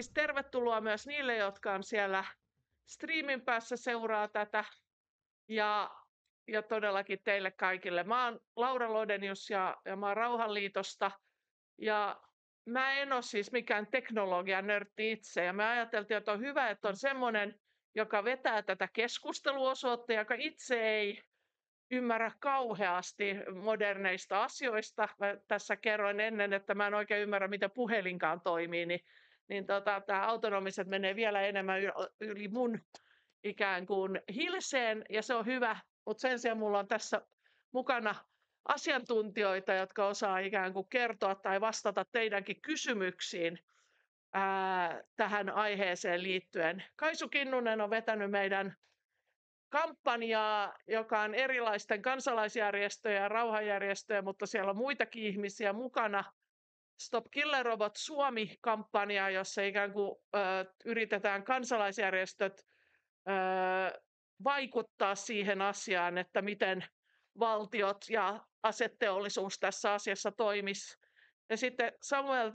Tervetuloa myös niille, jotka on siellä striimin päässä seuraa tätä ja, ja todellakin teille kaikille. Mä oon Laura Lodenius ja mä oon Rauhanliitosta ja mä en ole siis mikään teknologianörtti itse ja me ajateltiin, että on hyvä, että on semmoinen, joka vetää tätä keskusteluosuutta, joka itse ei ymmärrä kauheasti moderneista asioista. Mä tässä kerroin ennen, että mä en oikein ymmärrä, miten puhelinkaan toimii, niin tämä autonomiset menee vielä enemmän yli mun ikään kuin hilseen, ja se on hyvä, mutta sen sijaan mulla on tässä mukana asiantuntijoita, jotka osaa ikään kuin kertoa tai vastata teidänkin kysymyksiin tähän aiheeseen liittyen. Kaisu Kinnunen on vetänyt meidän kampanjaa, joka on erilaisten kansalaisjärjestöjä ja rauhanjärjestöjä, mutta siellä on muitakin ihmisiä mukana. Stop Killer Robot Suomi-kampanja, jossa ikään kuin yritetään kansalaisjärjestöt vaikuttaa siihen asiaan, että miten valtiot ja aseteollisuus tässä asiassa toimisi. Ja sitten Samuel,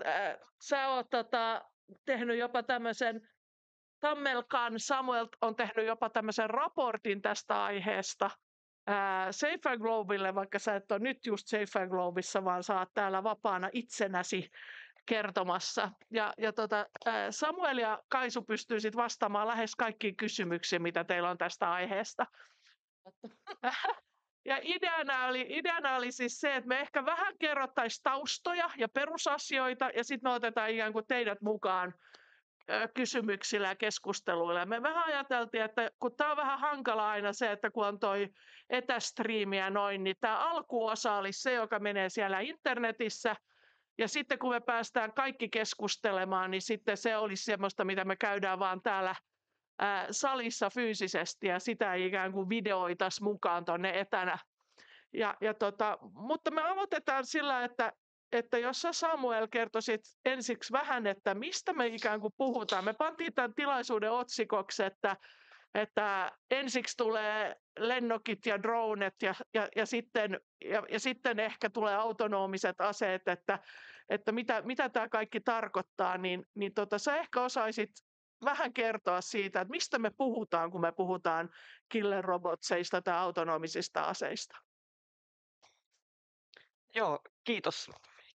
sä oot tehnyt jopa tämmöisen Tammelkan Samuel on tehnyt jopa tämmöisen raportin tästä aiheesta Safer Globelle, vaikka sä et ole nyt just Safer Globissa, vaan sä oot täällä vapaana itsenäsi kertomassa. Samuel ja Kaisu pystyy sitten vastaamaan lähes kaikkiin kysymyksiin, mitä teillä on tästä aiheesta. Ja ideana oli siis se, että me ehkä vähän kerrottaisiin taustoja ja perusasioita, ja sitten me otetaan ikään kuin teidät mukaan kysymyksillä ja keskusteluilla. Me vähän ajateltiin, että kun tämä on vähän hankala aina se, että kun on toi etästriimi ja noin, niin tämä alkuosa olisi se, joka menee siellä internetissä, ja sitten kun me päästään kaikki keskustelemaan, niin sitten se olisi semmoista, mitä me käydään vaan täällä salissa fyysisesti, ja sitä ei ikään kuin videoitaisi mukaan tuonne etänä. Mutta me aloitetaan sillä, että jos sä Samuel kertoisit ensiksi vähän, että mistä me ikään kuin puhutaan. Me pantiin tämän tilaisuuden otsikoksi, että ensiksi tulee lennokit ja dronet ja sitten ehkä tulee autonomiset aseet, että mitä tämä kaikki tarkoittaa, niin sä ehkä osaisit vähän kertoa siitä, että mistä me puhutaan, kun me puhutaan killer robotseista tai autonomisista aseista. Joo, kiitos.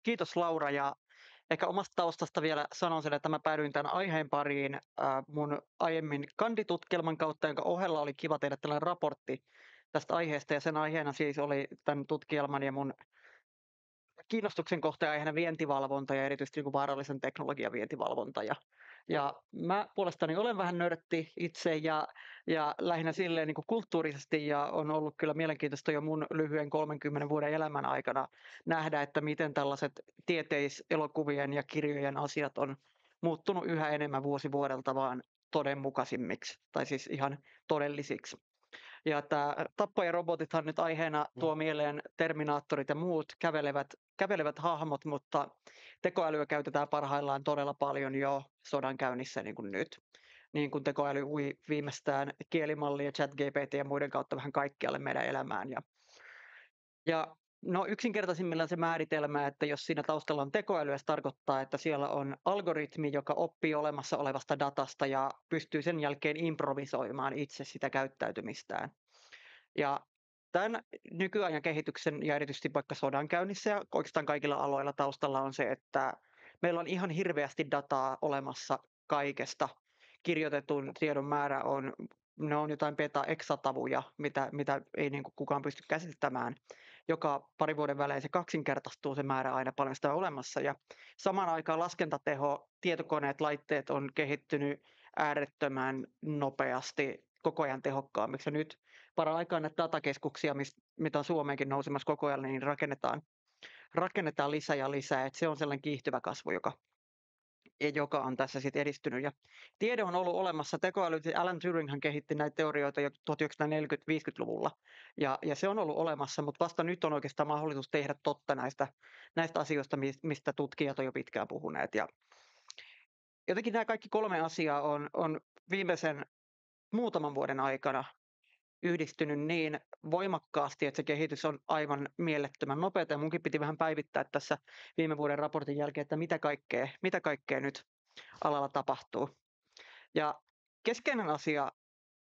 Kiitos Laura, ja ehkä omasta taustasta vielä sanon sen, että mä päädyin tämän aiheen pariin mun aiemmin kanditutkielman kautta, jonka ohella oli kiva tehdä tällainen raportti tästä aiheesta, ja sen aiheena siis oli tämän tutkielman ja mun kiinnostuksen kohteen aiheena vientivalvonta ja erityisesti niin kuin vaarallisen teknologian vientivalvonta. Ja mä puolestani olen vähän nörtti itse ja lähinnä silleen niin kuin kulttuurisesti, ja on ollut kyllä mielenkiintoista jo mun lyhyen 30 vuoden elämän aikana nähdä, että miten tällaiset tieteiselokuvien ja kirjojen asiat on muuttunut yhä enemmän vuosi vuodelta vaan todenmukaisimmiksi tai siis ihan todellisiksi. Ja tämä tappajarobotithan nyt aiheena tuo mieleen Terminaattorit ja muut kävelevät hahmot, mutta tekoälyä käytetään parhaillaan todella paljon jo sodankäynnissä niin kuin nyt. Niin kuin tekoäly ui viimeistään kielimalli ja ChatGPT ja muiden kautta vähän kaikkialle meidän elämään. Ja no yksinkertaisimmillaan se määritelmä, että jos siinä taustalla on tekoälyä, se tarkoittaa, että siellä on algoritmi, joka oppii olemassa olevasta datasta ja pystyy sen jälkeen improvisoimaan itse sitä käyttäytymistään. Ja tämän nykyajan kehityksen ja erityisesti vaikka sodankäynnissä ja oikeastaan kaikilla aloilla taustalla on se, että meillä on ihan hirveästi dataa olemassa kaikesta. Kirjoitetun tiedon määrä ne on jotain beta-exatavuja, mitä ei niin kuin kukaan pysty käsittämään. Joka pari vuoden välein se kaksinkertaistuu se määrä aina paljon sitä olemassa. Ja samaan aikaan laskentateho, tietokoneet, laitteet on kehittynyt äärettömän nopeasti koko ajan tehokkaammiksi. Ja nyt paraikaa näitä datakeskuksia, mitä on Suomeenkin nousemassa koko ajan, niin rakennetaan lisää ja lisää. Että se on sellainen kiihtyvä kasvu, joka on tässä sitten edistynyt. Ja tiede on ollut olemassa. Tekoäly, Alan Turinghan kehitti näitä teorioita jo 1940-50-luvulla. Ja se on ollut olemassa, mutta vasta nyt on oikeastaan mahdollisuus tehdä totta näistä asioista, mistä tutkijat on jo pitkään puhuneet. Ja jotenkin nämä kaikki kolme asiaa on viimeisen muutaman vuoden aikana yhdistynyt niin voimakkaasti, että se kehitys on aivan mielettömän nopeata. Ja munkin piti vähän päivittää tässä viime vuoden raportin jälkeen, että mitä kaikkea nyt alalla tapahtuu. Ja keskeinen asia,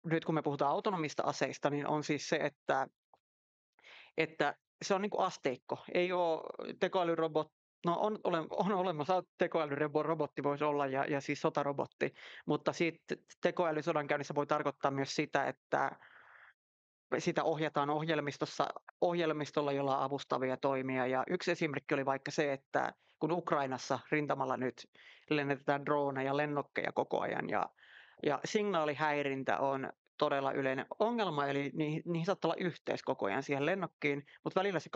nyt kun me puhutaan autonomista aseista, niin on siis se, että se on niin kuin asteikko. Ei ole tekoälyrobot, no on olemassa tekoälyrobotti voisi olla ja siis sotarobotti, mutta siitä tekoäly sodankäynnissä voi tarkoittaa myös sitä, että sitä ohjataan ohjelmistolla, jolla on avustavia toimia. Ja yksi esimerkki oli vaikka se, että kun Ukrainassa rintamalla nyt lennetään droneja, lennokkeja koko ajan ja signaalihäirintä on todella yleinen ongelma, eli niihin saattaa olla yhteys koko ajan siihen lennokkiin, mutta välillä se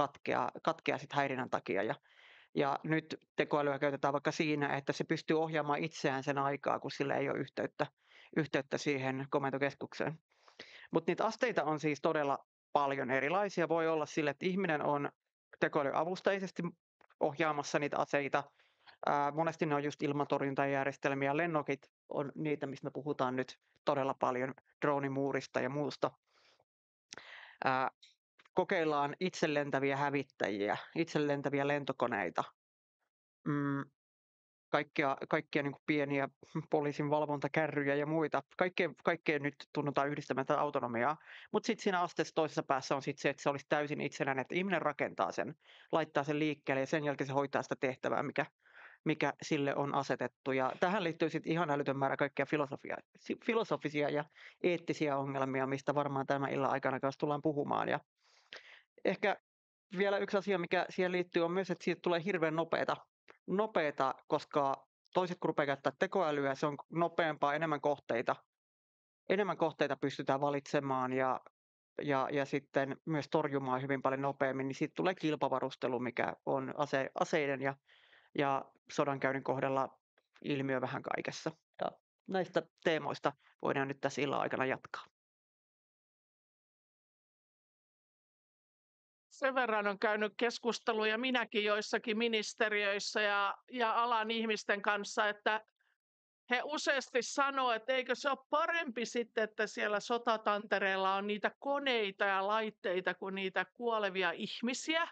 katkeaa sit häirinnän takia. Ja nyt tekoälyä käytetään vaikka siinä, että se pystyy ohjaamaan itseään sen aikaa, kun sillä ei ole yhteyttä siihen komentokeskukseen. Mutta niitä asteita on siis todella paljon erilaisia. Voi olla sille, että ihminen on tekoälyavusteisesti ohjaamassa niitä aseita. Monesti ne on just ilmatorjuntajärjestelmiä. Lennokit on niitä, mistä me puhutaan nyt todella paljon, droonimuurista ja muusta. Kokeillaan itse lentäviä hävittäjiä, itse lentäviä lentokoneita. Kaikkia niin kuin pieniä poliisin valvontakärryjä ja muita. Kaikkea nyt tunnutaan yhdistämään tätä autonomiaa. Mutta sitten siinä asteessa toisessa päässä on sit se, että se olisi täysin itsenäinen, että ihminen rakentaa sen, laittaa sen liikkeelle ja sen jälkeen se hoitaa sitä tehtävää, mikä sille on asetettu. Ja tähän liittyy sitten ihan älytön määrä kaikkia filosofisia ja eettisiä ongelmia, mistä varmaan tämän illan aikana kanssa tullaan puhumaan. Ja ehkä vielä yksi asia, mikä siihen liittyy, on myös, että siitä tulee hirveän nopeata, koska toiset kun rupeaa käyttää tekoälyä, se on nopeampaa, enemmän kohteita pystytään valitsemaan ja sitten myös torjumaan hyvin paljon nopeammin, niin siitä tulee kilpavarustelu, mikä on aseiden ja sodankäynnin kohdalla ilmiö vähän kaikessa. Ja näistä teemoista voidaan nyt tässä illan aikana jatkaa. Sen verran on käynyt keskusteluja minäkin joissakin ministeriöissä ja alan ihmisten kanssa, että he useasti sanoo, että eikö se ole parempi sitten, että siellä sotatantereella on niitä koneita ja laitteita kuin niitä kuolevia ihmisiä.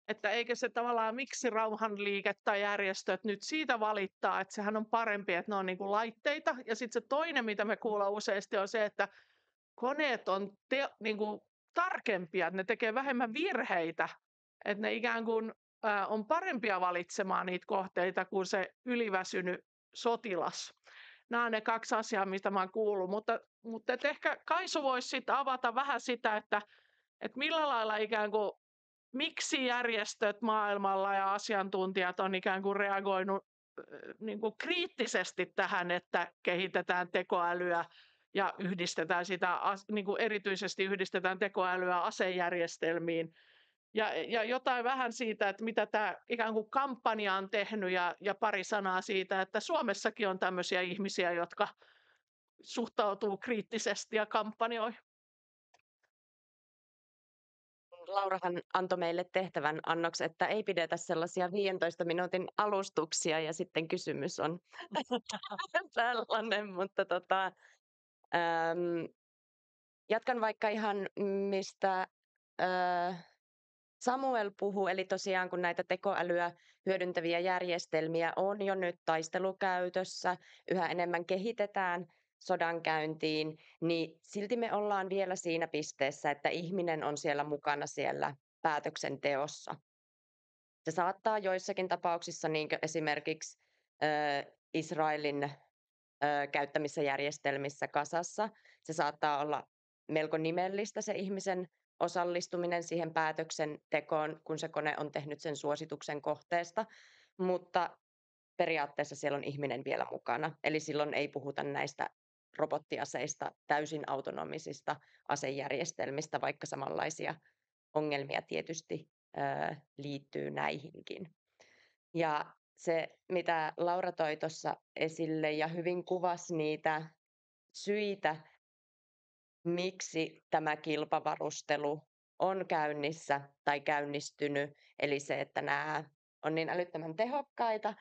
Että eikö se tavallaan, miksi rauhanliike tai järjestöt nyt siitä valittaa, että sehän on parempi, että ne on niin kuin laitteita. Ja sitten se toinen, mitä me kuullaan useasti, on se, että koneet on niin kuin tarkempia, että ne tekee vähemmän virheitä, että ne ikään kuin on parempia valitsemaan niitä kohteita kuin se yliväsynyt sotilas. Nämä on ne kaksi asiaa, mistä mä oon kuullut, mutta et ehkä Kaisu voisi sitten avata vähän sitä, että millä lailla ikään kuin, miksi järjestöt maailmalla ja asiantuntijat on ikään kuin reagoinut niin kuin kriittisesti tähän, että kehitetään tekoälyä ja yhdistetään sitä, niin kuin erityisesti yhdistetään tekoälyä asejärjestelmiin. Ja jotain vähän siitä, että mitä tämä ikään kuin kampanja on tehnyt ja pari sanaa siitä, että Suomessakin on tämmöisiä ihmisiä, jotka suhtautuu kriittisesti ja kampanjoi. Laurahan antoi meille tehtävän annoksi, että ei pidetä sellaisia 15 minuutin alustuksia ja sitten kysymys on tällainen, mutta jatkan vaikka ihan mistä Samuel puhui, eli tosiaan kun näitä tekoälyä hyödyntäviä järjestelmiä on jo nyt taistelukäytössä, yhä enemmän kehitetään sodankäyntiin, niin silti me ollaan vielä siinä pisteessä, että ihminen on siellä mukana siellä päätöksenteossa. Se saattaa joissakin tapauksissa, niin kuin esimerkiksi Israelin käyttämissä järjestelmissä Gazassa, se saattaa olla melko nimellistä se ihmisen osallistuminen siihen päätöksentekoon, kun se kone on tehnyt sen suosituksen kohteesta, mutta periaatteessa siellä on ihminen vielä mukana. Eli silloin ei puhuta näistä robottiaseista, täysin autonomisista asejärjestelmistä, vaikka samanlaisia ongelmia tietysti liittyy näihinkin. Ja se, mitä Laura toi tuossa esille ja hyvin kuvasi niitä syitä, miksi tämä kilpavarustelu on käynnissä tai käynnistynyt, eli se, että nämä on niin älyttömän tehokkaita,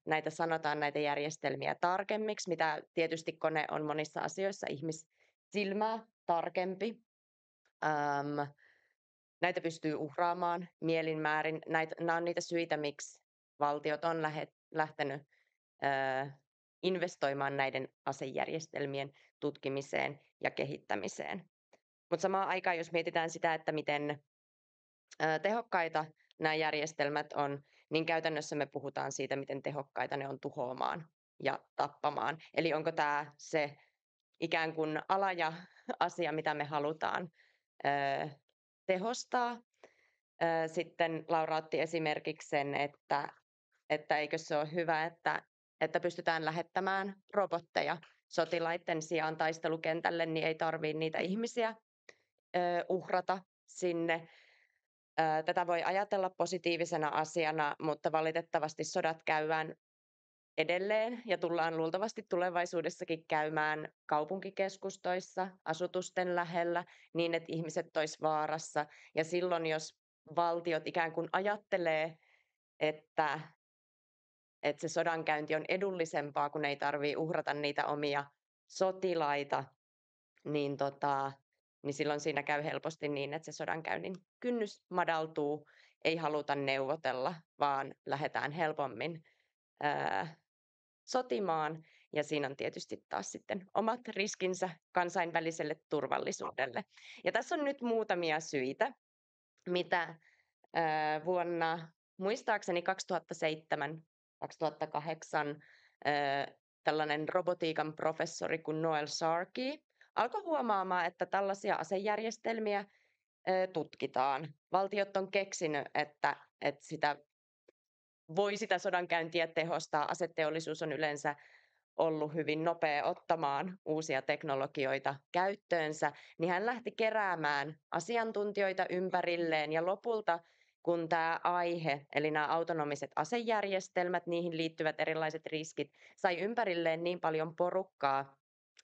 näitä sanotaan näitä järjestelmiä tarkemmiksi, mitä tietysti kone on monissa asioissa ihmissilmää tarkempi. Näitä pystyy uhraamaan mielin määrin. Nämä on niitä syitä, miksi valtiot on lähtenyt investoimaan näiden asejärjestelmien tutkimiseen ja kehittämiseen. Mutta samaan aikaan, jos mietitään sitä, että miten tehokkaita nämä järjestelmät on, niin käytännössä me puhutaan siitä, miten tehokkaita ne on tuhoamaan ja tappamaan. Eli onko tämä se ikään kuin ala ja asia, mitä me halutaan tehostaa. Sitten Laura otti esimerkiksi sen, että eikö se ole hyvä, että pystytään lähettämään robotteja sotilaiden sijaan taistelukentälle, niin ei tarvitse niitä ihmisiä uhrata sinne. Tätä voi ajatella positiivisena asiana, mutta valitettavasti sodat käydään edelleen ja tullaan luultavasti tulevaisuudessakin käymään kaupunkikeskustoissa, asutusten lähellä, niin että ihmiset olisi vaarassa. Ja silloin, jos valtiot ikään kuin ajattelee, että se sodankäynti on edullisempaa, kun ei tarvitse uhrata niitä omia sotilaita, niin silloin siinä käy helposti niin, että se sodankäynnin kynnys madaltuu, ei haluta neuvotella, vaan lähdetään helpommin sotimaan. Ja siinä on tietysti taas sitten omat riskinsä kansainväliselle turvallisuudelle. Ja tässä on nyt muutamia syitä, mitä vuonna muistaakseni 2007-2008 tällainen robotiikan professori kuin Noel Sharkey alkoi huomaamaan, että tällaisia asejärjestelmiä tutkitaan. Valtiot on keksinyt, että sitä sodankäyntiä tehostaa. Aseteollisuus on yleensä ollut hyvin nopea ottamaan uusia teknologioita käyttöönsä, niin hän lähti keräämään asiantuntijoita ympärilleen ja lopulta kun tämä aihe, eli nämä autonomiset asejärjestelmät, niihin liittyvät erilaiset riskit, sai ympärilleen niin paljon porukkaa,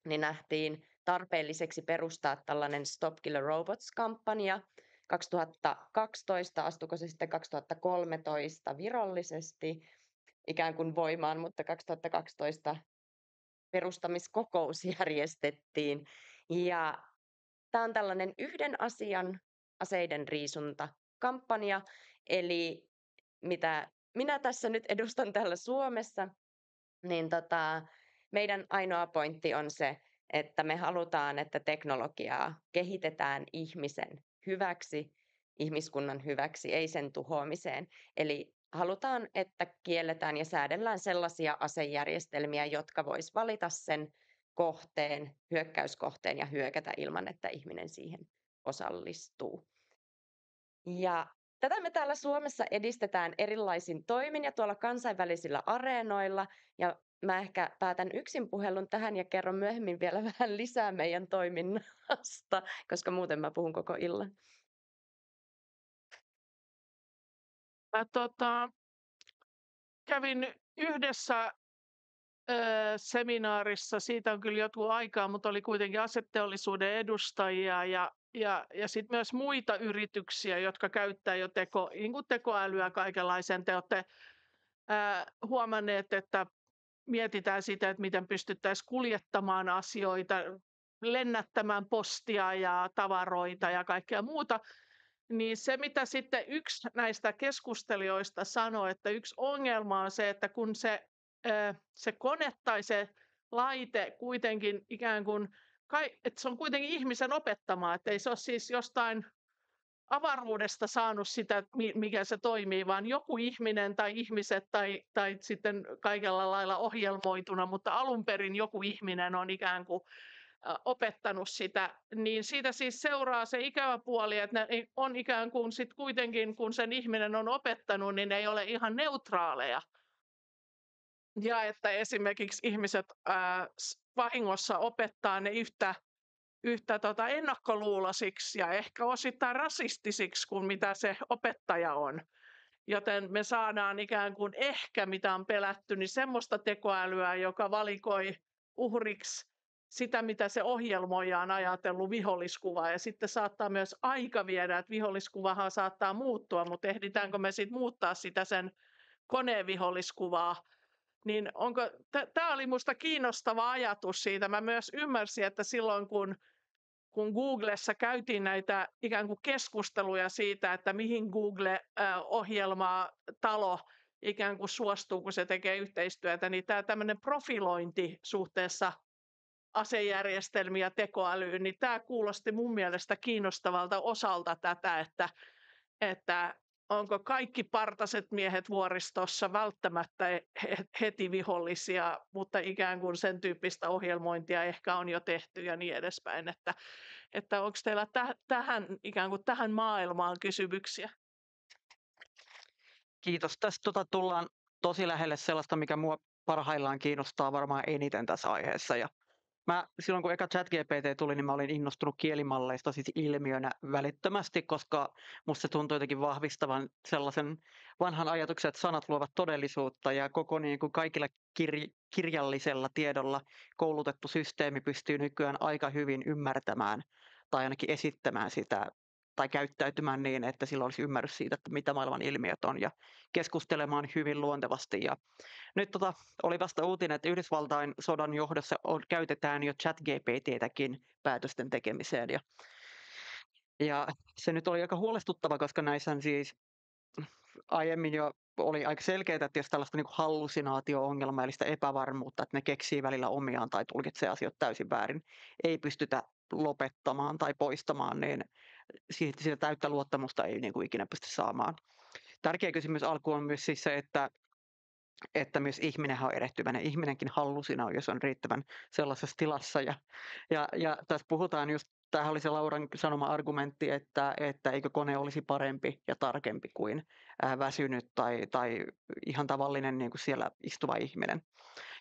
niin nähtiin tarpeelliseksi perustaa tällainen Stop Killer Robots-kampanja. 2012, astuiko se sitten 2013 virallisesti ikään kuin voimaan, mutta 2012 perustamiskokous järjestettiin. Ja tämä on tällainen yhden asian aseiden riisuntakampanja, eli mitä minä tässä nyt edustan täällä Suomessa, niin meidän ainoa pointti on se, että me halutaan, että teknologiaa kehitetään ihmisen hyväksi, ihmiskunnan hyväksi, ei sen tuhoamiseen. Eli halutaan, että kielletään ja säädellään sellaisia asejärjestelmiä, jotka vois valita sen kohteen, hyökkäyskohteen ja hyökätä ilman, että ihminen siihen osallistuu. Ja tätä me täällä Suomessa edistetään erilaisin toimin ja tuolla kansainvälisillä areenoilla. Ja mä ehkä päätän yksin puhelun tähän ja kerron myöhemmin vielä vähän lisää meidän toiminnasta, koska muuten mä puhun koko illan. Mä kävin yhdessä seminaarissa, siitä on kyllä joku aikaa, mutta oli kuitenkin aseteollisuuden edustajia ja sitten myös muita yrityksiä, jotka käyttää jo tekoälyä kaikenlaisen. Te olette huomanneet, että mietitään sitä, että miten pystyttäisiin kuljettamaan asioita, lennättämään postia ja tavaroita ja kaikkea muuta. Niin se, mitä sitten yksi näistä keskustelijoista sanoi, että yksi ongelma on se, että kun se kone tai se laite kuitenkin ikään kuin, että se on kuitenkin ihmisen opettamaa, että ei se ole siis jostain avaruudesta saanut sitä, mikä se toimii, vaan joku ihminen tai ihmiset tai sitten kaikella lailla ohjelmoituna, mutta alun perin joku ihminen on ikään kuin opettanut sitä, niin siitä siis seuraa se ikävä puoli, että ne on ikään kuin sit kuitenkin, kun sen ihminen on opettanut, niin ne ei ole ihan neutraaleja. Ja että esimerkiksi ihmiset vahingossa opettaa ne yhtä ennakkoluuloisiksi ja ehkä osittain rasistisiksi kuin mitä se opettaja on. Joten me saadaan ikään kuin ehkä, mitä on pelätty, niin semmoista tekoälyä, joka valikoi uhriksi sitä, mitä se ohjelmoija on ajatellut viholliskuvaa. Ja sitten saattaa myös aika viedä, että viholliskuvahan saattaa muuttua, mutta ehditäänkö me sitten muuttaa sitä sen koneen viholliskuvaa. Niin tämä oli minusta kiinnostava ajatus siitä. Mä myös ymmärsin, että silloin kun Googlessa käytiin näitä ikään kuin keskusteluja siitä, että mihin Google-ohjelmaa talo ikään kuin suostuu, kun se tekee yhteistyötä, niin tämä tämmöinen profilointi suhteessa asejärjestelmiä ja tekoälyyn, niin tämä kuulosti mun mielestä kiinnostavalta osalta tätä, että onko kaikki partaset miehet vuoristossa välttämättä heti vihollisia, mutta ikään kuin sen tyyppistä ohjelmointia ehkä on jo tehty ja niin edespäin, että onko teillä tähän ikään kuin tähän maailmaan kysymyksiä? Kiitos. Tästä tullaan tosi lähelle sellaista, mikä mua parhaillaan kiinnostaa varmaan eniten tässä aiheessa. Ja silloin kun eka ChatGPT tuli, niin mä olin innostunut kielimalleista siis ilmiönä välittömästi, koska musta se tuntui jotenkin vahvistavan sellaisen vanhan ajatuksen, että sanat luovat todellisuutta ja koko niin kuin kaikilla kirjallisella tiedolla koulutettu systeemi pystyy nykyään aika hyvin ymmärtämään tai ainakin esittämään sitä tai käyttäytymään niin, että sillä olisi ymmärrys siitä, että mitä maailman ilmiöt on ja keskustelemaan hyvin luontevasti. Ja nyt oli vasta uutinen, että Yhdysvaltain sodan johdossa käytetään jo ChatGPT:täkin päätösten tekemiseen. Ja se nyt oli aika huolestuttava, koska näissä siis aiemmin jo oli aika selkeää, että jos tällaista niin kuin hallusinaatio-ongelmaa, eli sitä epävarmuutta, että ne keksii välillä omiaan tai tulkitsee asioita täysin väärin, ei pystytä lopettamaan tai poistamaan, niin siitä täyttä luottamusta ei niin kuin ikinä pysty saamaan. Tärkeä kysymys alkuun on myös siis se, että myös ihminenhän on erehtyväinen. Ihminenkin hallusinoi, jos on riittävän sellaisessa tilassa. Ja tässä puhutaan just, tämähän oli se Lauran sanoma argumentti, että eikö kone olisi parempi ja tarkempi kuin väsynyt tai ihan tavallinen niin kuin siellä istuva ihminen.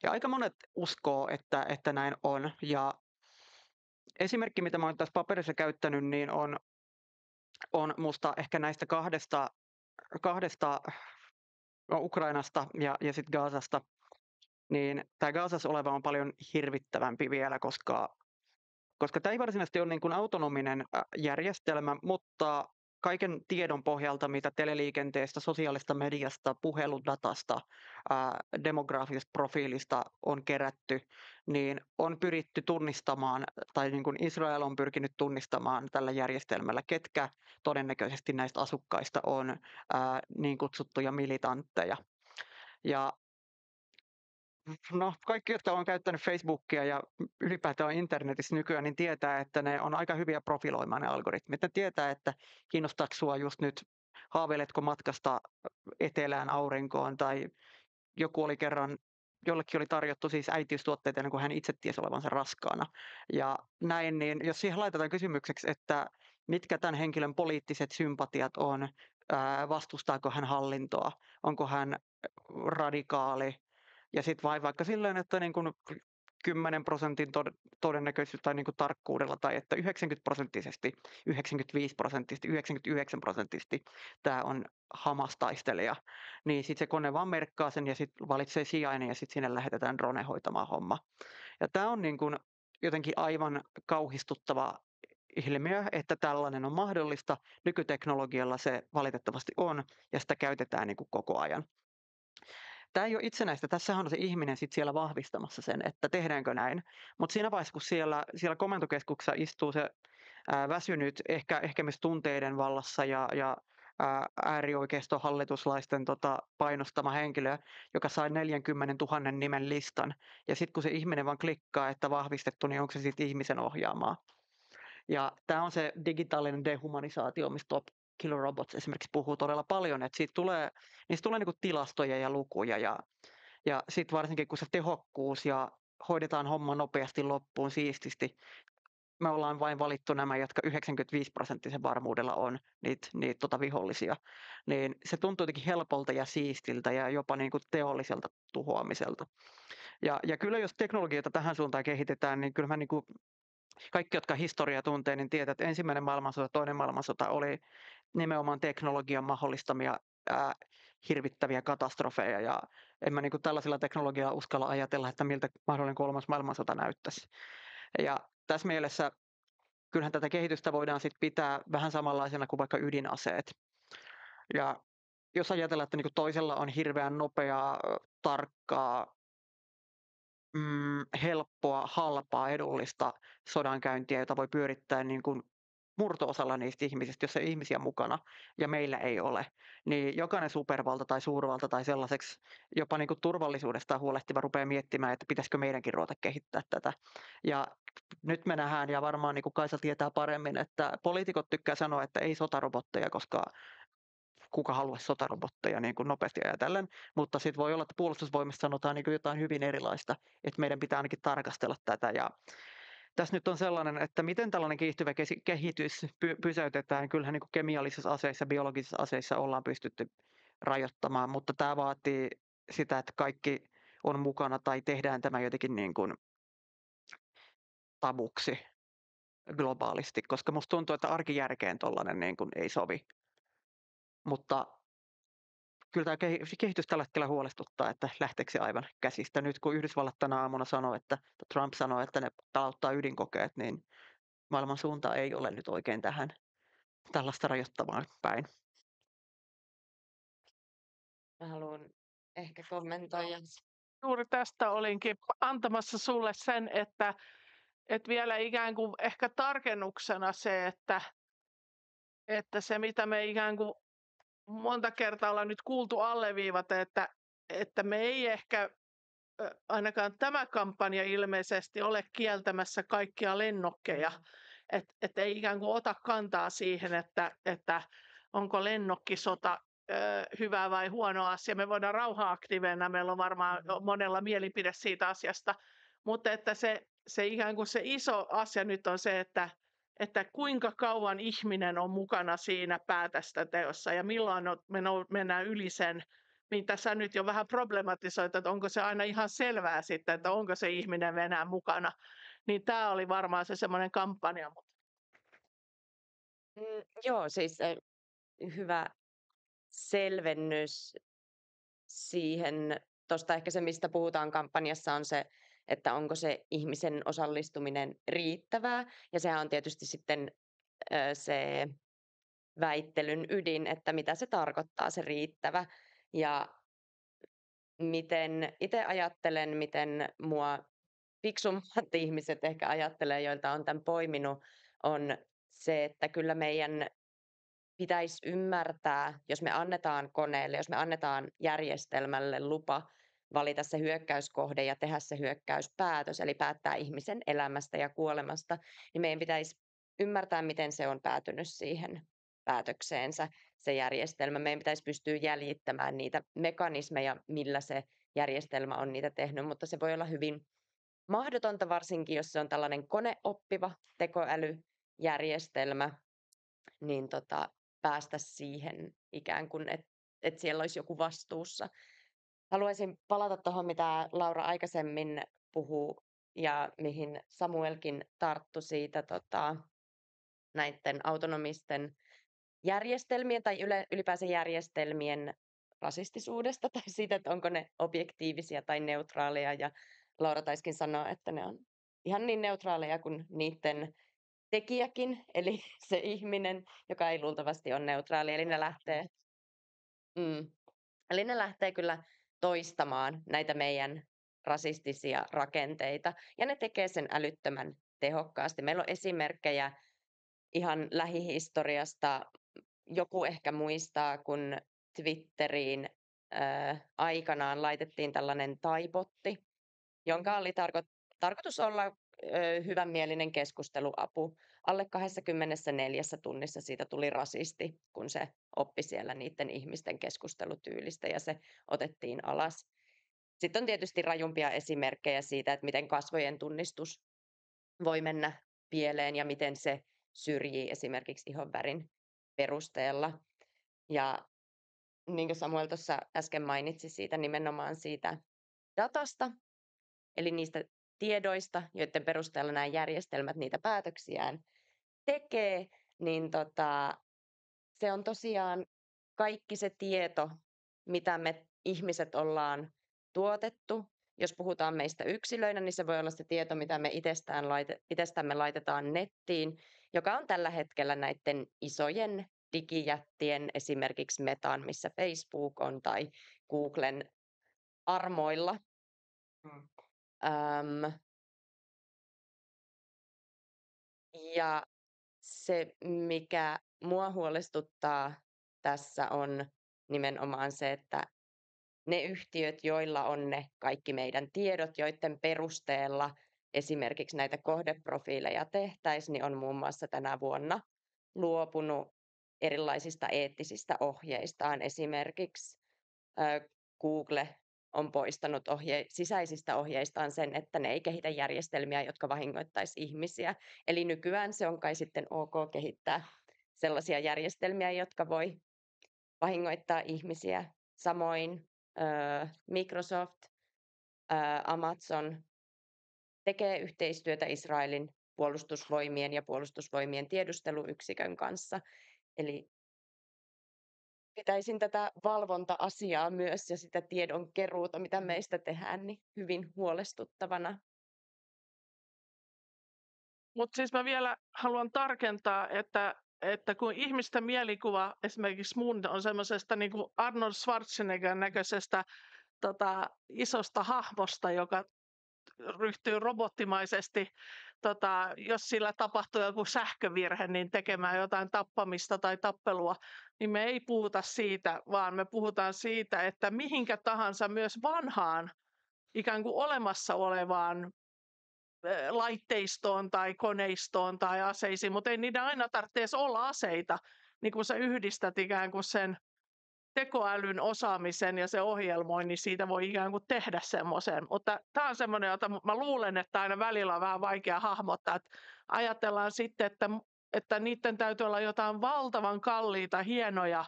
Ja aika monet uskoo, että näin on. Ja esimerkki, mitä mä olen tässä paperissa käyttänyt, niin on musta ehkä näistä kahdesta Ukrainasta ja sitten Gazasta, niin tämä Gazassa oleva on paljon hirvittävämpi vielä, koska tämä ei varsinaisesti ole niin kuin autonominen järjestelmä, mutta kaiken tiedon pohjalta, mitä teleliikenteestä, sosiaalista mediasta, puheludatasta, demografisesta profiilista on kerätty, niin on pyritty tunnistamaan, tai niin kuin Israel on pyrkinyt tunnistamaan tällä järjestelmällä, ketkä todennäköisesti näistä asukkaista on niin kutsuttuja militantteja. Ja no, kaikki, jotka on käyttänyt Facebookia ja ylipäätään internetissä nykyään, niin tietää, että ne on aika hyviä profiloimaan ne algoritmit. Ne tietää, että kiinnostaako sinua just nyt, haaveiletko matkasta etelään aurinkoon, tai joku oli kerran, jollekin oli tarjottu siis äitiystuotteita ennen kuin hän itse tiesi olevansa raskaana. Ja näin, niin jos siihen laitetaan kysymykseksi, että mitkä tämän henkilön poliittiset sympatiat on, vastustaako hän hallintoa, onko hän radikaali, ja sitten vaikka silleen, että niin kuin 10% todennäköisyys tai niin kuin tarkkuudella, tai että 90%, 95%, 99% tämä on Hamas-taistelija, niin sitten se kone vaan merkkaa sen ja sitten valitsee sijainen ja sitten sinne lähetetään drone hoitamaan homma. Ja tämä on niin kuin jotenkin aivan kauhistuttava ilmiö, että tällainen on mahdollista. Nykyteknologialla se valitettavasti on ja sitä käytetään niin kuin koko ajan. Tämä ei ole itsenäistä. Tässähän on se ihminen sit siellä vahvistamassa sen, että tehdäänkö näin. Mutta siinä vaiheessa, kun siellä komentokeskuksessa istuu se väsynyt, ehkä myös tunteiden vallassa ja äärioikeistohallituslaisten painostama henkilö, joka sai 40 000 nimen listan. Ja sitten kun se ihminen vaan klikkaa, että vahvistettu, niin onko se sitten ihmisen ohjaamaa. Ja tämä on se digitaalinen dehumanisaatio, mistä Top Killer Robots esimerkiksi puhuu todella paljon, että niistä tulee niinku tilastoja ja lukuja ja sitten varsinkin kun se tehokkuus ja hoidetaan homma nopeasti loppuun siististi, me ollaan vain valittu nämä, jotka 95% varmuudella on niitä vihollisia, niin se tuntuu jotenkin helpolta ja siistiltä ja jopa niinku teolliselta tuhoamiselta. Ja kyllä jos teknologioita tähän suuntaan kehitetään, niin kyllä niinku kaikki, jotka historiaa tuntee, niin tietää, että ensimmäinen maailmansota, toinen maailmansota oli nimenomaan teknologian mahdollistamia hirvittäviä katastrofeja. Ja en mä niin tällaisella teknologialla uskalla ajatella, että miltä mahdollinen kolmas maailmansota näyttäisi. Ja tässä mielessä kyllähän tätä kehitystä voidaan sit pitää vähän samanlaisena kuin vaikka ydinaseet. Ja jos ajatellaan, että niin toisella on hirveän nopeaa, tarkkaa, helppoa, halpaa, edullista sodankäyntiä, jota voi pyörittää niin kuin murto-osalla niistä ihmisistä, jos ei ihmisiä mukana ja meillä ei ole, niin jokainen supervalta tai suurvalta tai sellaiseksi jopa niin kuin turvallisuudesta huolehtiva rupeaa miettimään, että pitäisikö meidänkin ruveta kehittää tätä. Ja nyt me nähdään, ja varmaan niin kuin Kaisa tietää paremmin, että poliitikot tykkää sanoa, että ei sotarobotteja, koska kuka haluaisi sotarobotteja niin kuin nopeasti ajatellen, mutta sitten voi olla, että puolustusvoimissa sanotaan niin kuin jotain hyvin erilaista, että meidän pitää ainakin tarkastella tätä. Ja tässä nyt on sellainen, että miten tällainen kiihtyvä kehitys pysäytetään. Kyllähän niin kuin kemiallisissa aseissa, biologisissa aseissa ollaan pystytty rajoittamaan, mutta tämä vaatii sitä, että kaikki on mukana tai tehdään tämä jotenkin niin kuin tabuksi globaalisti, koska musta tuntuu, että arkijärkeen tollainen niin kuin ei sovi. Mutta kyllä tämä kehitys tällä hetkellä huolestuttaa, että lähteekö se aivan käsistä. Nyt kun Yhdysvallat tänä aamuna sanoi, että Trump sanoi, että ne palauttaa ydinkokeet, niin maailman suunta ei ole nyt oikein tähän tällaista rajoittamaan päin. Mä haluan ehkä kommentoida. Juuri tästä olinkin antamassa sulle sen, että vielä ikään kuin ehkä tarkennuksena se, että se mitä me ikään kuin monta kertaa ollaan nyt kuultu alleviivata, että me ei ehkä ainakaan tämä kampanja ilmeisesti ole kieltämässä kaikkia lennokkeja, että ei ikään kuin ota kantaa siihen, että onko lennokkisota hyvä vai huono asia. Me voidaan rauha-aktiiveina, meillä on varmaan monella mielipide siitä asiasta, mutta että se ikään kuin se iso asia nyt on se, että kuinka kauan ihminen on mukana siinä päätöstenteossa ja milloin me mennään yli sen, mitä sä nyt jo vähän problematisoit, että onko se aina ihan selvää sitten, että onko se ihminen enää mukana. Niin tämä oli varmaan se semmoinen kampanja. Joo, siis hyvä selvennys siihen. Tuosta ehkä se, mistä puhutaan kampanjassa, on se, että onko se ihmisen osallistuminen riittävää. Ja sehän on tietysti sitten se väittelyn ydin, että mitä se tarkoittaa, se riittävä. Ja miten itse ajattelen, miten mua fiksummat ihmiset ehkä ajattelee, joilta on tämän poiminut, on se, että kyllä meidän pitäisi ymmärtää, jos me annetaan koneelle, jos me annetaan järjestelmälle lupa valita se hyökkäyskohde ja tehdä se hyökkäyspäätös, eli päättää ihmisen elämästä ja kuolemasta, niin meidän pitäisi ymmärtää, miten se on päätynyt siihen päätökseensä, se järjestelmä. Meidän pitäisi pystyä jäljittämään niitä mekanismeja, millä se järjestelmä on niitä tehnyt, mutta se voi olla hyvin mahdotonta, varsinkin jos se on tällainen koneoppiva tekoälyjärjestelmä, niin päästä siihen ikään kuin, että siellä olisi joku vastuussa. Haluaisin palata tuohon, mitä Laura aikaisemmin puhui ja mihin Samuelkin tarttui siitä näiden autonomisten järjestelmien tai ylipäänsä järjestelmien rasistisuudesta tai siitä, että onko ne objektiivisia tai neutraaleja. Ja Laura taiskin sanoa, että ne on ihan niin neutraaleja kuin niiden tekijäkin, eli se ihminen, joka ei luultavasti ole neutraali. Eli ne lähtee kyllä toistamaan näitä meidän rasistisia rakenteita, ja ne tekee sen älyttömän tehokkaasti. Meillä on esimerkkejä ihan lähihistoriasta. Joku ehkä muistaa, kun Twitteriin aikanaan laitettiin tällainen taibotti, jonka oli tarkoitus olla hyvänmielinen keskusteluapu. Alle 24 tunnissa siitä tuli rasisti, kun se oppi siellä niiden ihmisten keskustelutyylistä ja se otettiin alas. Sitten on tietysti rajumpia esimerkkejä siitä, että miten kasvojen tunnistus voi mennä pieleen ja miten se syrjii esimerkiksi ihonvärin perusteella. Ja niin kuin Samuel tuossa äsken mainitsi siitä nimenomaan siitä datasta, eli niistä tiedoista, joiden perusteella nämä järjestelmät niitä päätöksiään tekee, niin se on tosiaan kaikki se tieto, mitä me ihmiset ollaan tuotettu. Jos puhutaan meistä yksilöinä, niin se voi olla se tieto, mitä me itsestämme laitetaan nettiin, joka on tällä hetkellä näiden isojen digijättien, esimerkiksi Metan, missä Facebook on, tai Googlen armoilla. Ja Se, mikä mua huolestuttaa tässä on nimenomaan se, että ne yhtiöt, joilla on ne kaikki meidän tiedot, joiden perusteella esimerkiksi näitä kohdeprofiileja tehtäisiin, niin on muun muassa tänä vuonna luopunut erilaisista eettisistä ohjeistaan. Esimerkiksi Google on poistanut sisäisistä ohjeistaan sen, että ne ei kehitä järjestelmiä, jotka vahingoittaisi ihmisiä. Eli nykyään se on kai sitten ok kehittää sellaisia järjestelmiä, jotka voi vahingoittaa ihmisiä. Samoin Microsoft, Amazon tekee yhteistyötä Israelin puolustusvoimien ja puolustusvoimien tiedusteluyksikön kanssa. Eli pitäisin tätä valvonta-asiaa myös ja sitä tiedonkeruuta, mitä meistä tehdään, niin hyvin huolestuttavana. Mutta siis mä vielä haluan tarkentaa, että kun ihmisten mielikuva esimerkiksi mun on semmoisesta niin kuin Arnold Schwarzenegger näköisestä isosta hahmosta, joka ryhtyy robottimaisesti, jos sillä tapahtuu joku sähkövirhe, niin tekemään jotain tappamista tai tappelua, niin me ei puhuta siitä, vaan me puhutaan siitä, että mihinkä tahansa myös vanhaan ikään kuin olemassa olevaan laitteistoon tai koneistoon tai aseisiin, mutta ei niiden aina tarvitse olla aseita, niin kun sä yhdistät ikään kuin sen tekoälyn osaamisen ja se ohjelmoinnin, niin siitä voi ikään kuin tehdä semmoisen. Mutta tämä on semmoinen, jota mä luulen, että aina välillä on vähän vaikea hahmottaa. Että ajatellaan sitten, että niiden täytyy olla jotain valtavan kalliita, hienoja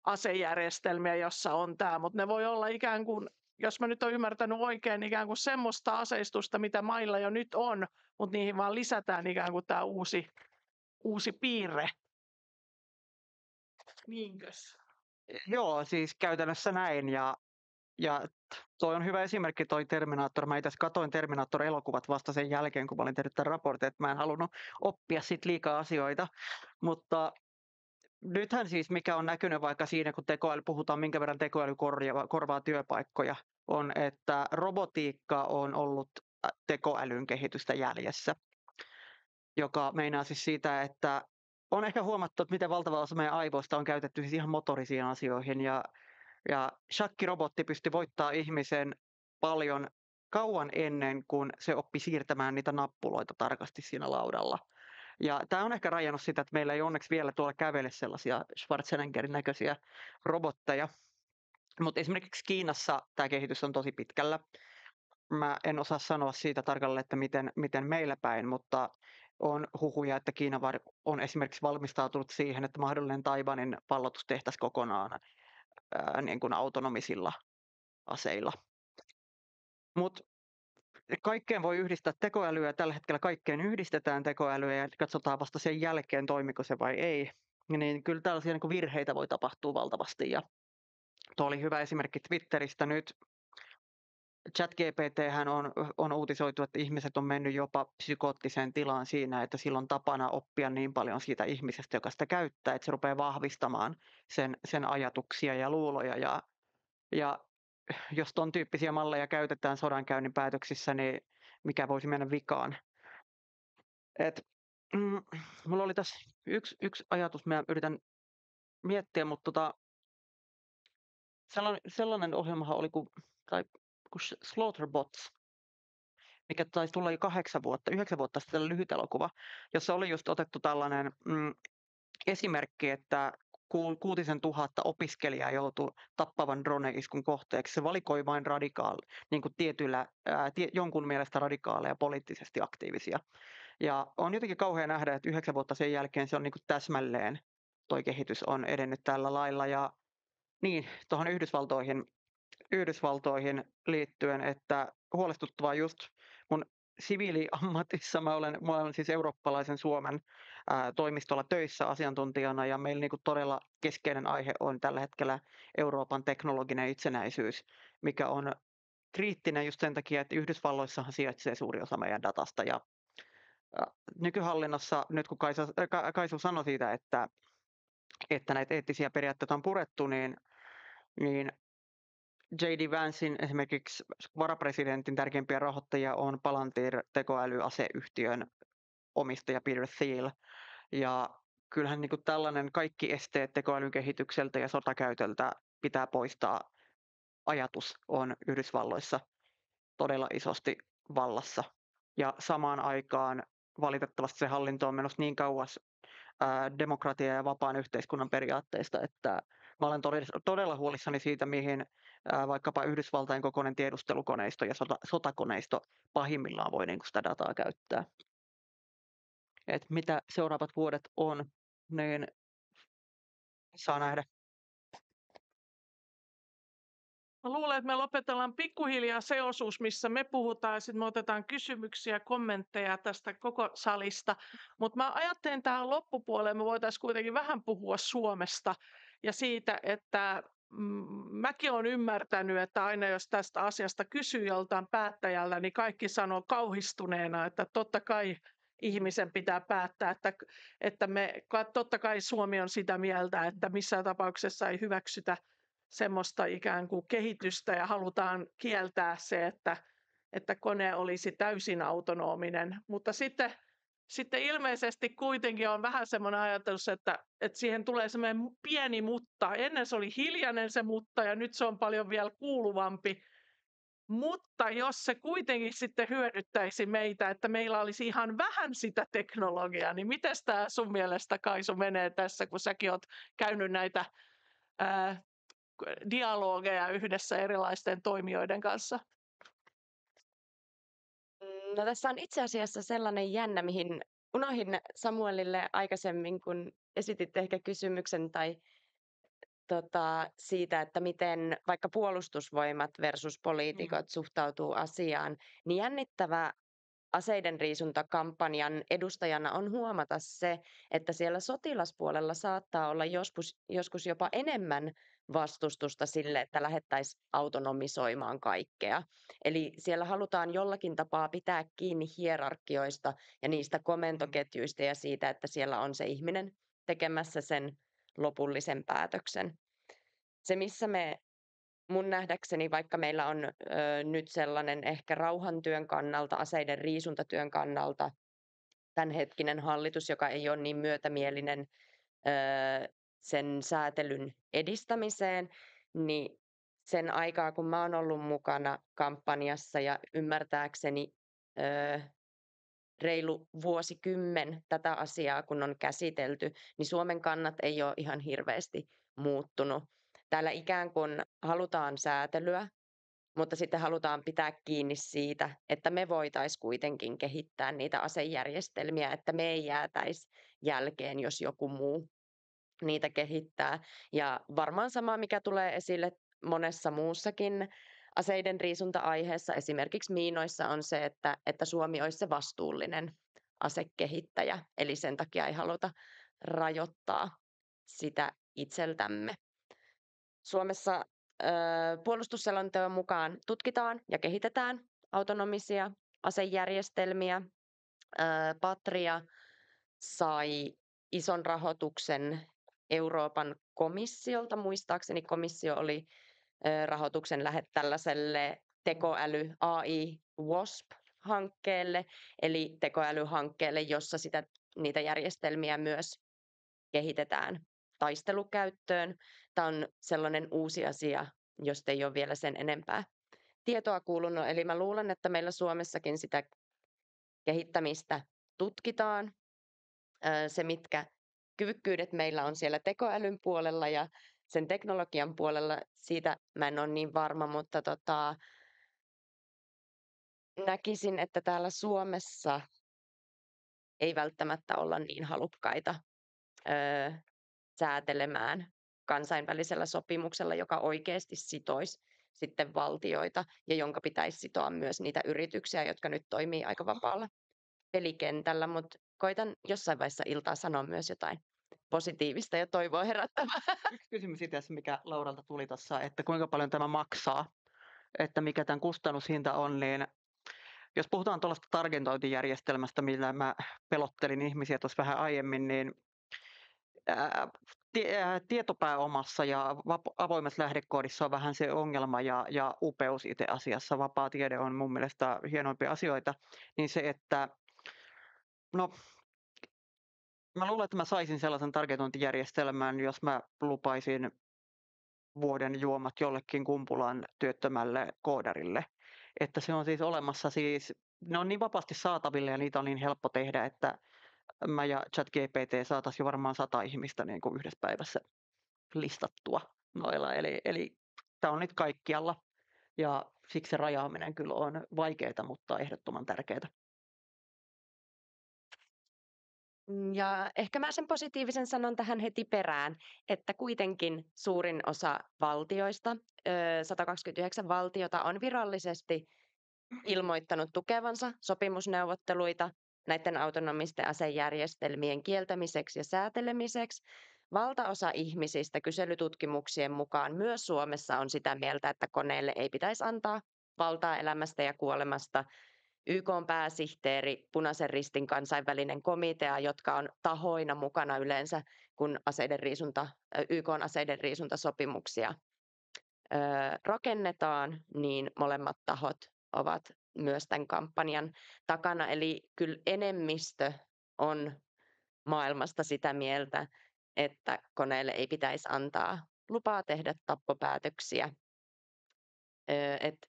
asejärjestelmiä, jossa on tämä, mutta ne voi olla ikään kuin, jos mä nyt olen ymmärtänyt oikein, ikään kuin semmoista aseistusta, mitä mailla jo nyt on, mutta niihin vaan lisätään ikään kuin tämä uusi piirre. Niinkös? Joo, siis käytännössä näin. Ja toi on hyvä esimerkki toi Terminator. Mä itse katoin Terminator-elokuvat vasta sen jälkeen, kun mä olin tehnyt tämän raportin, että mä en halunnut oppia sit liikaa asioita. Mutta nythän siis mikä on näkynyt vaikka siinä, kun puhutaan minkä verran tekoäly korvaa työpaikkoja, on, että robotiikka on ollut tekoälyn kehitystä jäljessä, joka meinaa siis siitä, että on ehkä huomattu, että miten valtava osa meidän aivoista on käytetty siis ihan motorisiin asioihin ja shakkirobotti pystyi voittamaan ihmisen paljon kauan ennen kuin se oppi siirtämään niitä nappuloita tarkasti siinä laudalla. Ja tämä on ehkä rajannut sitä, että meillä ei onneksi vielä tuolla kävele sellaisia Schwarzeneggerin näköisiä robotteja. Mutta esimerkiksi Kiinassa tämä kehitys on tosi pitkällä. Mä en osaa sanoa siitä tarkalleen, että miten meillä päin, mutta on huhuja, että Kiina on esimerkiksi valmistautunut siihen, että mahdollinen Taiwanin pallotus tehtäisiin kokonaan niin kuin autonomisilla aseilla. Mutta kaikkeen voi yhdistää tekoälyä ja tällä hetkellä kaikkeen yhdistetään tekoälyä ja katsotaan vasta sen jälkeen, toimiko se vai ei. Niin kyllä tällaisia niin kuin virheitä voi tapahtua valtavasti ja tuo oli hyvä esimerkki Twitteristä nyt. ChatGPT:hän on uutisoitu, että ihmiset on mennyt jopa psykoottiseen tilaan siinä, että sillä on tapana oppia niin paljon siitä ihmisestä, joka sitä käyttää, että se rupeaa vahvistamaan sen ajatuksia ja luuloja. Ja jos ton tyyppisiä malleja käytetään sodankäynnin päätöksissä, niin mikä voisi mennä vikaan? Mulla oli tässä yksi ajatus, mä yritän miettiä, mutta sellainen ohjelmahan oli kuin Slaughterbots, mikä taisi tulla jo 9 vuotta sitten lyhyt elokuva, jossa oli just otettu tällainen esimerkki, että 6 000 opiskelijaa joutui tappavan drone-iskun kohteeksi. Se valikoi vain niin kuin jonkun mielestä radikaaleja poliittisesti aktiivisia. Ja on jotenkin kauhea nähdä, että 9 vuotta sen jälkeen se on niin kuin täsmälleen, toi kehitys on edennyt tällä lailla. Ja niin, tuohon Yhdysvaltoihin liittyen, että huolestuttavaa just mun siviiliammatissa, mä olen siis eurooppalaisen Suomen toimistolla töissä asiantuntijana ja meillä niin kuin todella keskeinen aihe on tällä hetkellä Euroopan teknologinen itsenäisyys, mikä on kriittinen just sen takia, että Yhdysvalloissahan sijaitsee suuri osa meidän datasta ja nykyhallinnossa, nyt kun Kaisu sanoi siitä, että näitä eettisiä periaatteita on purettu, niin J.D. Vancein esimerkiksi varapresidentin tärkeimpiä rahoittajia on Palantir tekoälyaseyhtiön omistaja Peter Thiel. Ja kyllähän niin kuin tällainen kaikki esteet tekoälyn kehitykseltä ja sotakäytöltä pitää poistaa ajatus on Yhdysvalloissa todella isosti vallassa. Ja samaan aikaan valitettavasti se hallinto on menossa niin kauas demokratia- ja vapaan yhteiskunnan periaatteista, että mä olen todella huolissani siitä, mihin vaikkapa Yhdysvaltain kokoinen tiedustelukoneisto ja sotakoneisto pahimmillaan voi niin kuin sitä dataa käyttää. Et mitä seuraavat vuodet on, niin saa nähdä. Mä luulen, että me lopetellaan pikkuhiljaa se osuus, missä me puhutaan, ja sitten me otetaan kysymyksiä ja kommentteja tästä koko salista. Mutta mä ajattelin tähän loppupuoleen, me voitaisiin kuitenkin vähän puhua Suomesta ja siitä, että mäkin olen ymmärtänyt, että aina jos tästä asiasta kysyy joltain päättäjältä, niin kaikki sanoo kauhistuneena, että totta kai ihmisen pitää päättää, että totta kai Suomi on sitä mieltä, että missään tapauksessa ei hyväksytä semmoista ikään kuin kehitystä ja halutaan kieltää se, että kone olisi täysin autonominen. Mutta sitten ilmeisesti kuitenkin on vähän semmoinen ajatus, että siihen tulee semmoinen pieni mutta. Ennen se oli hiljainen se mutta ja nyt se on paljon vielä kuuluvampi. Mutta jos se kuitenkin sitten hyödyttäisi meitä, että meillä olisi ihan vähän sitä teknologiaa, niin miten tämä sun mielestä, Kaisu, menee tässä, kun säkin olet käynyt näitä dialogeja yhdessä erilaisten toimijoiden kanssa? No tässä on itse asiassa sellainen jännä, mihin unohdin Samuelille aikaisemmin, kun esitit ehkä kysymyksen tai siitä, että miten vaikka puolustusvoimat versus poliitikot suhtautuu asiaan, niin jännittävä aseiden riisuntakampanjan edustajana on huomata se, että siellä sotilaspuolella saattaa olla joskus jopa enemmän vastustusta sille, että lähdettäisiin autonomisoimaan kaikkea. Eli siellä halutaan jollakin tapaa pitää kiinni hierarkioista ja niistä komentoketjuista ja siitä, että siellä on se ihminen tekemässä sen lopullisen päätöksen. Se, missä me mun nähdäkseni, vaikka meillä on nyt sellainen ehkä rauhantyön kannalta, aseiden riisuntatyön kannalta tämänhetkinen hallitus, joka ei ole niin myötämielinen sen säätelyn edistämiseen, niin sen aikaa, kun mä oon ollut mukana kampanjassa ja ymmärtääkseni reilu vuosikymmen tätä asiaa, kun on käsitelty, niin Suomen kannat ei ole ihan hirveästi muuttunut. Täällä ikään kuin halutaan säätelyä, mutta sitten halutaan pitää kiinni siitä, että me voitaisiin kuitenkin kehittää niitä asejärjestelmiä, että me ei jäätäisi jälkeen, jos joku muu niitä kehittää. Ja varmaan sama, mikä tulee esille monessa muussakin aseiden riisunta-aiheessa, esimerkiksi miinoissa, on se, että Suomi olisi se vastuullinen asekehittäjä, eli sen takia ei haluta rajoittaa sitä itseltämme. Suomessa puolustusselonteon mukaan tutkitaan ja kehitetään autonomisia asejärjestelmiä. Patria sai ison rahoituksen Euroopan komissiolta. Muistaakseni komissio oli rahoituksen lähde tällaiselle tekoäly AI WASP-hankkeelle, eli tekoälyhankkeelle, jossa niitä järjestelmiä myös kehitetään taistelukäyttöön. Tämä on sellainen uusi asia, josta ei ole vielä sen enempää tietoa kuulunut. Eli mä luulen, että meillä Suomessakin sitä kehittämistä tutkitaan. Se, mitkä kyvykkyydet meillä on siellä tekoälyn puolella ja sen teknologian puolella, siitä mä en ole niin varma, mutta näkisin, että täällä Suomessa ei välttämättä olla niin halukkaita säätelemään kansainvälisellä sopimuksella, joka oikeasti sitoisi sitten valtioita ja jonka pitäisi sitoa myös niitä yrityksiä, jotka nyt toimii aika vapaalla pelikentällä, mutta koitan jossain vaiheessa iltaa sanoa myös jotain positiivista ja toivoa herättävää. Yksi kysymys itse asiassa, mikä Lauralta tuli tuossa, että kuinka paljon tämä maksaa, että mikä tämän kustannushinta on, niin jos puhutaan tuollaista targentointijärjestelmästä, millä mä pelottelin ihmisiä tuossa vähän aiemmin, niin tietopääomassa ja avoimessa lähdekoodissa on vähän se ongelma ja upeus itse asiassa. Vapaa tiede on mun mielestä hienoimpia asioita. Niin se, että no, Mä luulen, että mä saisin sellaisen targetointijärjestelmän, jos mä lupaisin vuoden juomat jollekin Kumpulan työttömälle koodarille. Että se on siis olemassa ne on niin vapaasti saatavilla ja niitä on niin helppo tehdä, että mä ja ChatGPT saataisiin jo varmaan 100 ihmistä niin kuin yhdessä päivässä listattua noilla. Eli tämä on nyt kaikkialla ja siksi se rajaaminen kyllä on vaikeaa, mutta ehdottoman tärkeää. Ja ehkä mä sen positiivisen sanon tähän heti perään, että kuitenkin suurin osa valtioista, 129 valtiota, on virallisesti ilmoittanut tukevansa sopimusneuvotteluita näiden autonomisten asejärjestelmien kieltämiseksi ja säätelemiseksi. Valtaosa ihmisistä kyselytutkimuksien mukaan myös Suomessa on sitä mieltä, että koneelle ei pitäisi antaa valtaa elämästä ja kuolemasta. YK:n pääsihteeri, Punaisen Ristin kansainvälinen komitea, jotka on tahoina mukana yleensä, kun YK:n aseiden riisuntasopimuksia rakennetaan, niin molemmat tahot ovat myös tämän kampanjan takana. Eli kyllä enemmistö on maailmasta sitä mieltä, että koneelle ei pitäisi antaa lupaa tehdä tappopäätöksiä. Et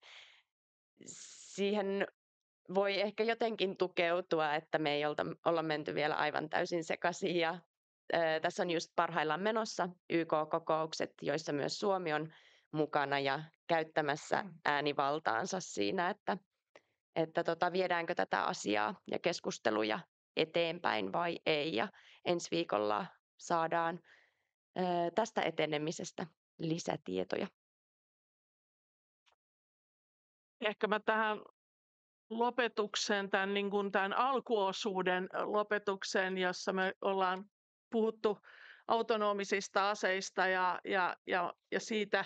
siihen voi ehkä jotenkin tukeutua, että me ei olla menty vielä aivan täysin sekaisin. Ja, tässä on just parhaillaan menossa YK-kokoukset, joissa myös Suomi on mukana ja käyttämässä äänivaltaansa siinä, että viedäänkö tätä asiaa ja keskusteluja eteenpäin vai ei. Ja ensi viikolla saadaan tästä etenemisestä lisätietoja. Ehkä mä tähän lopetukseen, tämän alkuosuuden lopetukseen, jossa me ollaan puhuttu autonomisista aseista ja siitä,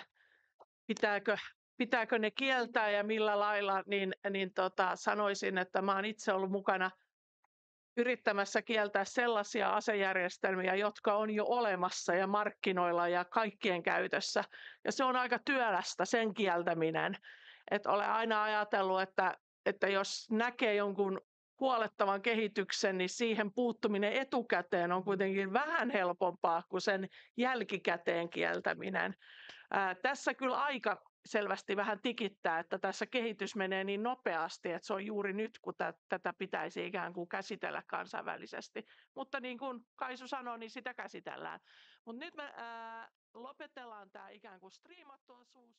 pitääkö ne kieltää ja millä lailla, niin sanoisin, että mä oon itse ollut mukana yrittämässä kieltää sellaisia asejärjestelmiä, jotka on jo olemassa ja markkinoilla ja kaikkien käytössä. Ja se on aika työlästä sen kieltäminen. Et olen aina ajatellut, että jos näkee jonkun huolettavan kehityksen, niin siihen puuttuminen etukäteen on kuitenkin vähän helpompaa kuin sen jälkikäteen kieltäminen. Tässä kyllä aika selvästi vähän tikittää, että tässä kehitys menee niin nopeasti, että se on juuri nyt, kun tätä pitäisi ikään kuin käsitellä kansainvälisesti. Mutta niin kuin Kaisu sanoi, niin sitä käsitellään. Mutta nyt me lopetellaan tämä ikään kuin striimattu osuus.